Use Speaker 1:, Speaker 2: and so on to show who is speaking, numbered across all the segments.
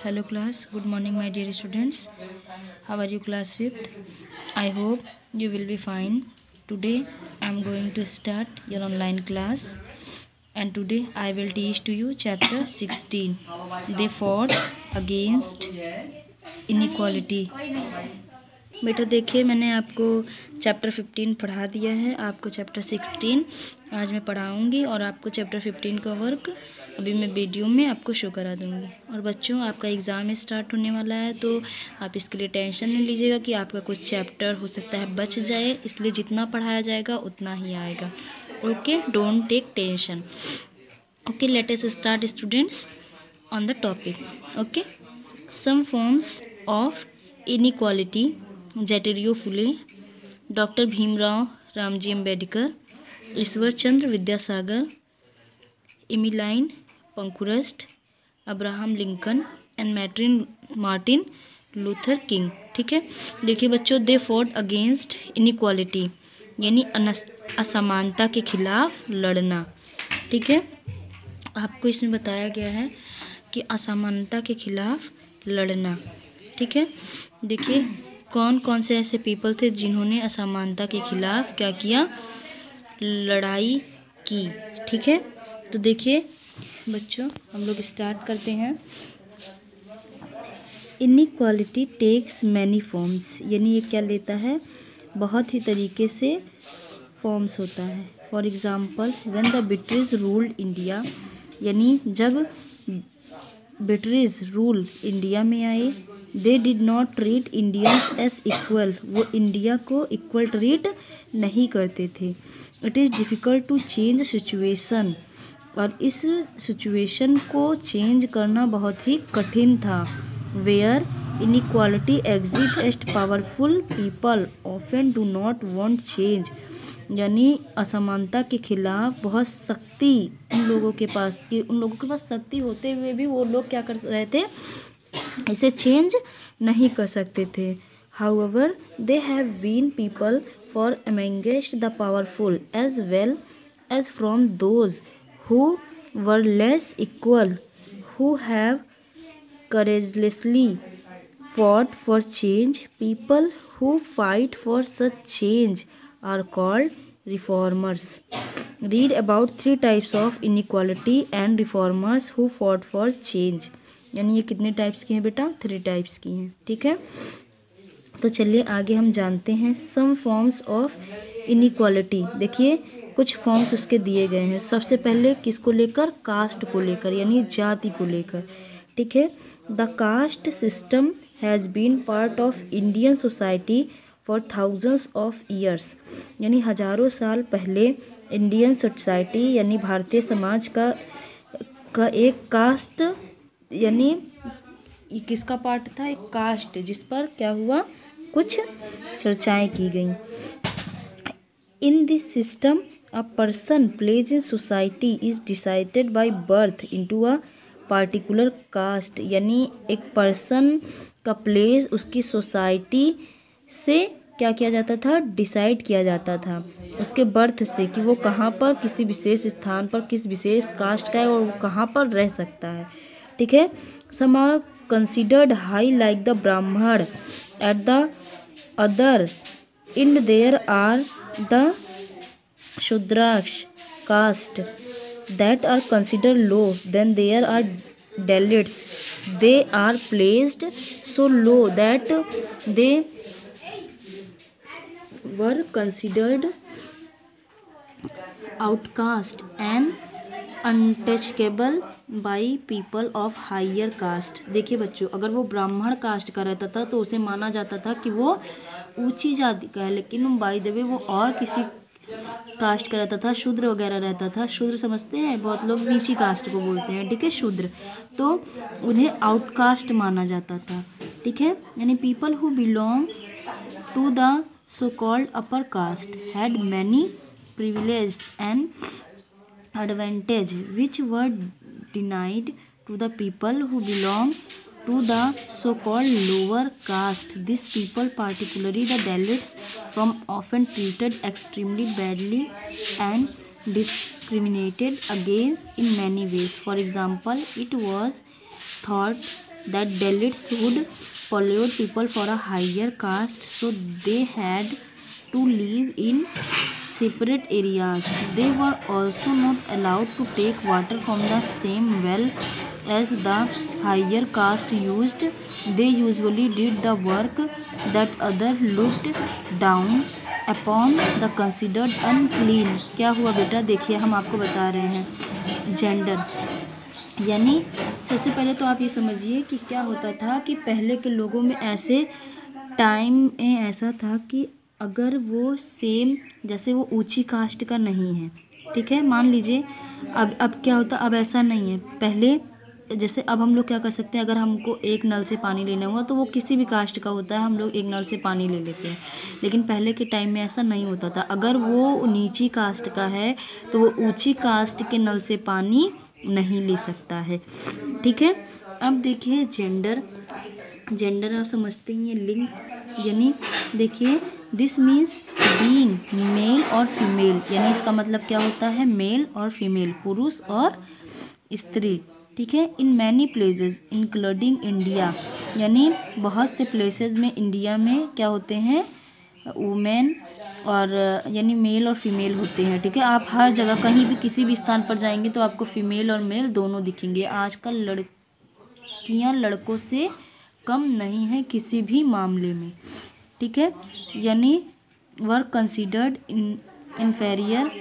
Speaker 1: Hello class, good morning my dear students. How are you class 5th? I hope you will be fine. Today I am going to start your online class and today I will teach to you chapter 16. They fought against inequality. बेटा देखिए मैंने आपको chapter 15 पढ़ा दिया है, आपको chapter 16 आज मैं पढ़ाऊंगी और आपको चैप्टर 15 का वर्क अभी मैं वीडियो में आपको शो करा दूंगी। और बच्चों आपका एग्ज़ाम स्टार्ट होने वाला है तो आप इसके लिए टेंशन नहीं लीजिएगा कि आपका कुछ चैप्टर हो सकता है बच जाए, इसलिए जितना पढ़ाया जाएगा उतना ही आएगा। Okay, don't take tension. Okay, let us start students on the topic. Okay, some forms of inequality, Jyotirao Phule, doctor Bhimrao Ramji Ambedkar, Ishwar Chandra Vidyasagar, Emmeline Pankhurst, Abraham Lincoln and Martin Luther King. ठीक है, देखिए बच्चों, दे फॉट अगेंस्ट इनइक्वालिटी यानी असमानता के खिलाफ लड़ना। ठीक है, आपको इसमें बताया गया है कि असमानता के खिलाफ लड़ना। ठीक है, देखिए कौन कौन से ऐसे पीपल थे जिन्होंने असमानता के खिलाफ क्या किया, लड़ाई की। ठीक है, तो देखिए बच्चों हम लोग स्टार्ट करते हैं। इनइक्वालिटी टेक्स मैनी फॉर्म्स, यानी ये क्या लेता है, बहुत ही तरीके से फॉर्म्स होता है। For example, when the British ruled India, यानी जब ब्रिटिश रूल इंडिया में आए, they did not treat Indians as equal, वो इंडिया को इक्वल ट्रीट नहीं करते थे। It is difficult to change situation, और इस सिचुएशन को चेंज करना बहुत ही कठिन था। Where inequality exist powerful people often do not want change, यानी असमानता के खिलाफ बहुत शक्ति उन लोगों के पास शक्ति होते हुए भी वो लोग क्या कर रहे थे, इसे चेंज नहीं कर सकते थे। However they have been people for amongst the powerful as well as from those who were less equal, who have courageously fought for change. People who fight for such change are called reformers. Read about 3 types of inequality and reformers who fought for change. यानी ये कितने types की हैं बेटा, 3 types की हैं। ठीक है, तो चलिए आगे हम जानते हैं सम फॉर्म्स ऑफ इनइक्वालिटी। देखिए कुछ फॉर्म्स उसके दिए गए हैं। सबसे पहले किसको लेकर, कास्ट को लेकर, यानी जाति को लेकर। ठीक है, the caste system has been part of Indian society for thousands of years, यानी हजारों साल पहले इंडियन सोसाइटी यानी भारतीय समाज का एक कास्ट, यानी किसका पार्ट था, एक कास्ट, जिस पर क्या हुआ, कुछ चर्चाएं की गई। In this system a person placed in society is decided by birth into a particular caste, यानी एक पर्सन का प्लेस उसकी सोसाइटी से क्या किया जाता था, डिसाइड किया जाता था उसके बर्थ से, कि वो कहाँ पर किसी विशेष स्थान पर किस विशेष कास्ट का है और वो कहाँ पर रह सकता है। ठीक है, some are considered high like the Brahmin at the other in there are the Shudrash caste that are considered low, then there are Dalits. They are placed so low that they were considered outcast and untouchable by people of higher caste. देखिए बच्चों, अगर वो ब्राह्मण cast का रहता था तो उसे माना जाता था कि वो ऊंची जाति का है, लेकिन बाय द वे वो और किसी कास्ट का रहता था, शूद्र वगैरह रहता था। शूद्र समझते हैं, बहुत लोग नीची कास्ट को बोलते हैं। ठीक है, शूद्र, तो उन्हें आउटकास्ट माना जाता था। ठीक है, यानी people who belong to the so called upper caste had many privilege and advantage which were denied to the people who belong to the so-called lower caste. These people, particularly the Dalits, were often treated extremely badly and discriminated against in many ways. For example, it was thought that Dalits would pollute people for a higher caste, so they had to live in separate areas. They were also not allowed to take water from the same well as the higher caste used. They usually did the work that others looked down upon the considered unclean. क्या हुआ बेटा, देखिए हम आपको बता रहे हैं gender, यानी सबसे पहले तो आप ये समझिए कि क्या होता था कि पहले के लोगों में ऐसे टाइम में ऐसा था कि अगर वो सेम जैसे वो ऊंची कास्ट का नहीं है, ठीक है, मान लीजिए अब क्या होता, अब ऐसा नहीं है। पहले जैसे अब हम लोग क्या कर सकते हैं, अगर हमको एक नल से पानी लेना हुआ तो वो किसी भी कास्ट का होता है, हम लोग एक नल से पानी ले लेते हैं। लेकिन पहले के टाइम में ऐसा नहीं होता था। अगर वो नीची कास्ट का है तो वो ऊंची कास्ट के नल से पानी नहीं ले सकता है, ठीक है। अब देखिए जेंडर, जेंडर आप समझते हैं, लिंग, यानी देखिए दिस मीन्स बीइंग मेल और फीमेल, यानी इसका मतलब क्या होता है, मेल और फीमेल, पुरुष और स्त्री, ठीक है। In many places including India, यानी बहुत से प्लेसेस में इंडिया में क्या होते हैं, वुमेन और यानी मेल और फीमेल होते हैं, ठीक है। आप हर जगह कहीं भी किसी भी स्थान पर जाएंगे तो आपको फीमेल और मेल दोनों दिखेंगे। आजकल लड़कियां लड़कों से कम नहीं है किसी भी मामले में, ठीक है। यानी वर कंसिडर्ड इन्फेरियर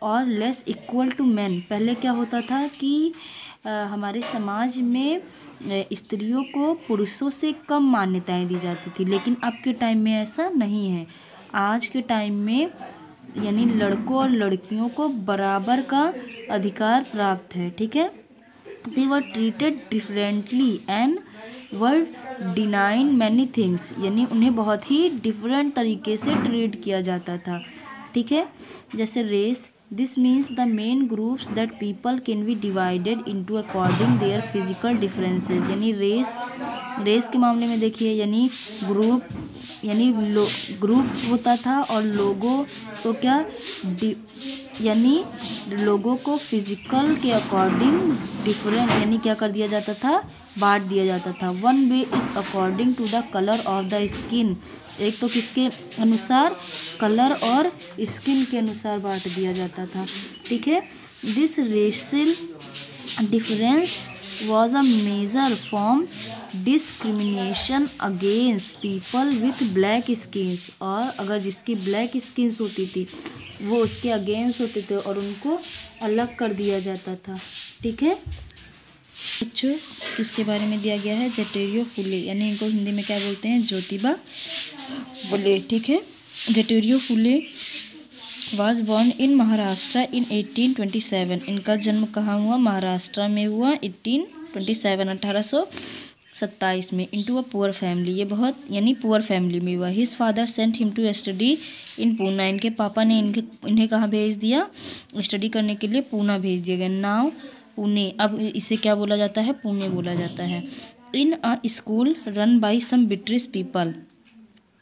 Speaker 1: और लेस इक्वल टू मैन। पहले क्या होता था कि हमारे समाज में स्त्रियों को पुरुषों से कम मान्यताएं दी जाती थी, लेकिन अब के टाइम में ऐसा नहीं है। आज के टाइम में यानी लड़कों और लड़कियों को बराबर का अधिकार प्राप्त है, ठीक है। They were treated differently and were denied many things, यानी उन्हें बहुत ही डिफरेंट तरीके से ट्रीट किया जाता था, ठीक है। जैसे race, this means the main groups that people can be divided into according their physical differences, यानी रेस के मामले में देखिए, यानी ग्रुप, यानी ग्रुप होता था और लोगों को क्या यानी लोगों को फिजिकल के अकॉर्डिंग डिफरेंट यानी क्या कर दिया जाता था, बांट दिया जाता था। One way is according to the colour of the skin, एक तो किसके अनुसार, कलर और स्किन के अनुसार बांट दिया जाता था, ठीक है। This racial difference was a major form discrimination against people with black skins, और अगर जिसकी ब्लैक स्किन्स होती थी वो उसके अगेंस्ट होते थे और उनको अलग कर दिया जाता था, ठीक है। बच्चों किसके बारे में दिया गया है, जटेरियो फुले, यानी इनको हिंदी में क्या बोलते हैं, ज्योतिबा फुले, ठीक है। जटेरियो फुले was born in महाराष्ट्र इन 1827, इनका जन्म कहाँ हुआ, महाराष्ट्र में हुआ 1827 में। इनटू अ पुअर फैमिली, ये बहुत यानी पुअर फैमिली में हुआ। His father sent him to study in Poona, इनके पापा ने इन्हें कहाँ भेज दिया, स्टडी करने के लिए पूना भेज दिया गया। नाउ पुणे, अब इसे क्या बोला जाता है, पुणे बोला जाता है। In a school run by some British people,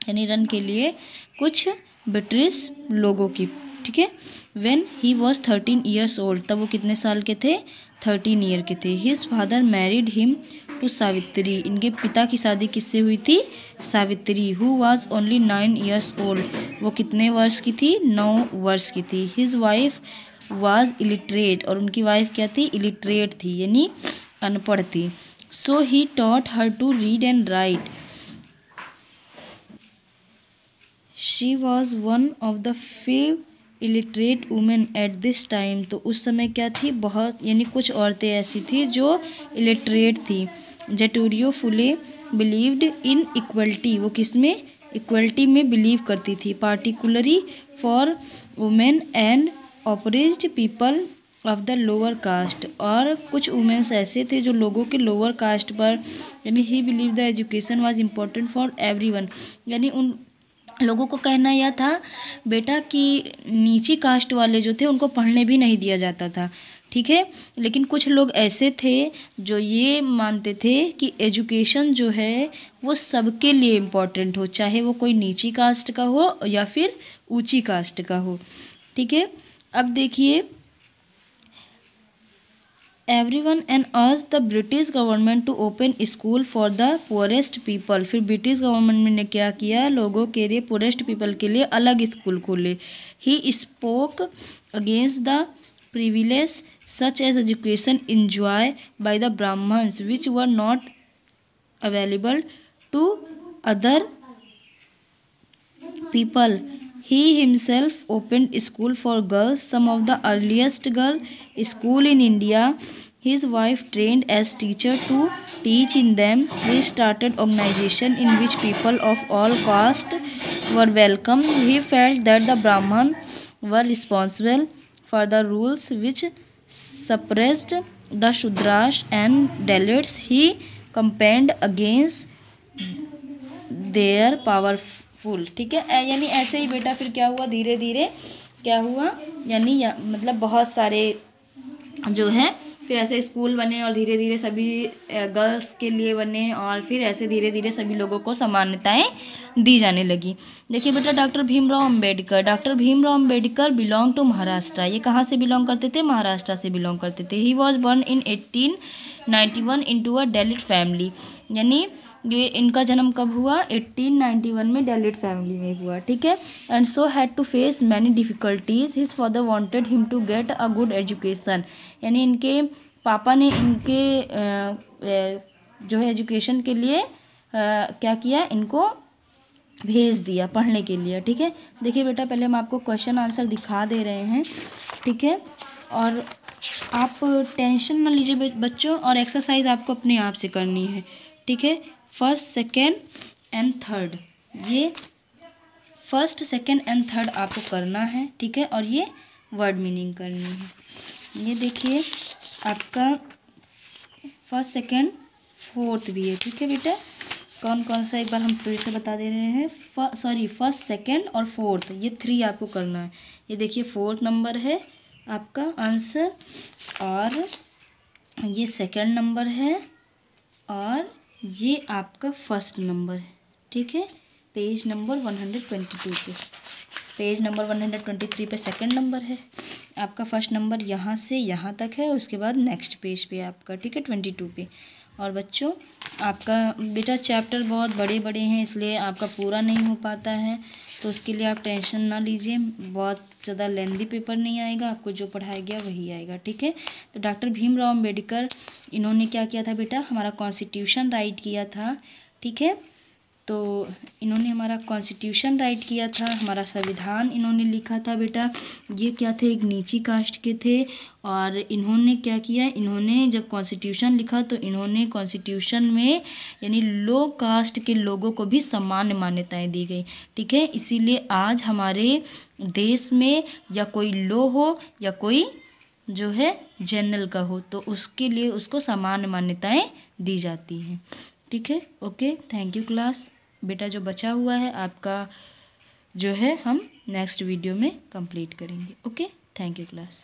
Speaker 1: यानी रन के लिए कुछ ब्रिटिश लोगों की, ठीक है। When he was 13 years old, तब वो कितने साल के थे, 13 ईयर के थे। His father married him to Savitri, इनके पिता की शादी किससे हुई थी, Savitri, who was only 9 years old, वो कितने वर्ष की थी, 9 वर्ष की थी। हिज वाइफ वॉज इलिटरेट, और उनकी वाइफ क्या थी, इलिटरेट थी, यानी अनपढ़ थी। So he taught her to read and write, she was one of the few illiterate women at this time, तो उस समय क्या थी, बहुत यानी कुछ औरतें ऐसी थी जो इलिटरेट थी। जटेरियो फुले बिलीव्ड इन इक्वलिटी, वो किस में, इक्वलिटी में बिलीव करती थी, particularly for women and oppressed people of the lower caste, और कुछ वुमेन्स ऐसे थे जो लोगों के लोअर कास्ट पर, यानी ही believe the education was important for everyone, यानी उन लोगों को कहना यह था बेटा कि नीची कास्ट वाले जो थे उनको पढ़ने भी नहीं दिया जाता था, ठीक है। लेकिन कुछ लोग ऐसे थे जो ये मानते थे कि एजुकेशन जो है वो सबके लिए इम्पोर्टेंट हो, चाहे वो कोई नीची कास्ट का हो या फिर ऊंची कास्ट का हो, ठीक है। अब देखिए everyone and urge the British government to open school for the poorest people. फिर ब्रिटिश गवर्नमेंट ने क्या किया, लोगों के लिए, पुअरेस्ट पीपल के लिए अलग स्कूल खोले। He spoke against the privilege such as education enjoy by the Brahmins which were not available to other people. He himself opened school for girls, some of the earliest girl school in India. His wife trained as teacher to teach in them. He started organization in which people of all caste were welcome. He felt that the Brahman were responsible for the rules which suppressed the Shudras and Dalits. He campaigned against their powerful, ठीक है। यानी ऐसे ही बेटा फिर क्या हुआ, धीरे धीरे क्या हुआ, यानी मतलब बहुत सारे जो है फिर ऐसे स्कूल बने और धीरे धीरे सभी गर्ल्स के लिए बने और फिर ऐसे धीरे धीरे सभी लोगों को समानताएं दी जाने लगी। देखिए बेटा doctor Bhimrao Ambedkar. Doctor Bhimrao Ambedkar belong to Maharashtra. ये कहाँ से बिलोंग करते थे, महाराष्ट्र से बिलोंग करते थे। He was born in 1891 into a Dalit family. यानी ये इनका जन्म कब हुआ, 1891 में दलित फैमिली में हुआ, ठीक है। And so had to face many difficulties. His father wanted him to get a good education. यानी इनके पापा ने इनके जो है एजुकेशन के लिए क्या किया, इनको भेज दिया पढ़ने के लिए, ठीक है। देखिए बेटा पहले हम आपको क्वेश्चन आंसर दिखा दे रहे हैं, ठीक है, और आप टेंशन ना लीजिए बच्चों, और एक्सरसाइज आपको अपने आप से करनी है, ठीक है। फर्स्ट, सेकेंड एंड थर्ड, ये फर्स्ट, सेकेंड एंड थर्ड आपको करना है, ठीक है, और ये वर्ड मीनिंग करनी है। ये देखिए आपका फर्स्ट, सेकेंड, फोर्थ भी है, ठीक है बेटा। कौन कौन सा एक बार हम फिर से बता दे रहे हैं, फर्स्ट, सेकेंड और फोर्थ, ये 3 आपको करना है। ये देखिए 4th नंबर है आपका आंसर, और ये 2nd नंबर है, और ये आपका 1st नंबर है, ठीक है। पेज नंबर 122 पे, पेज नंबर 123 पे 2nd नंबर है आपका, 1st नंबर यहाँ से यहाँ तक है, उसके बाद नेक्स्ट पेज पे आपका, ठीक है, 22 पे। और बच्चों आपका बेटा चैप्टर बहुत बड़े बड़े हैं, इसलिए आपका पूरा नहीं हो पाता है, तो उसके लिए आप टेंशन ना लीजिए, बहुत ज़्यादा लेंदी पेपर नहीं आएगा, आपको जो पढ़ाया गया वही आएगा, ठीक है। तो डॉक्टर भीमराव अंबेडकर इन्होंने क्या किया था बेटा, हमारा कॉन्स्टिट्यूशन राइट किया था, ठीक है। तो इन्होंने हमारा कॉन्स्टिट्यूशन राइट किया था, हमारा संविधान इन्होंने लिखा था बेटा। ये क्या थे, एक नीची कास्ट के थे, और इन्होंने क्या किया, इन्होंने जब कॉन्स्टिट्यूशन लिखा तो इन्होंने कॉन्स्टिट्यूशन में यानी लो कास्ट के लोगों को भी समान मान्यताएं दी गई, ठीक है। इसीलिए आज हमारे देश में या कोई लो हो या कोई जो है जनरल का हो, तो उसके लिए उसको समान मान्यताएं दी जाती हैं, ठीक है। Okay, thank you class. बेटा जो बचा हुआ है आपका जो है हम नेक्स्ट वीडियो में कंप्लीट करेंगे। Okay, thank you class.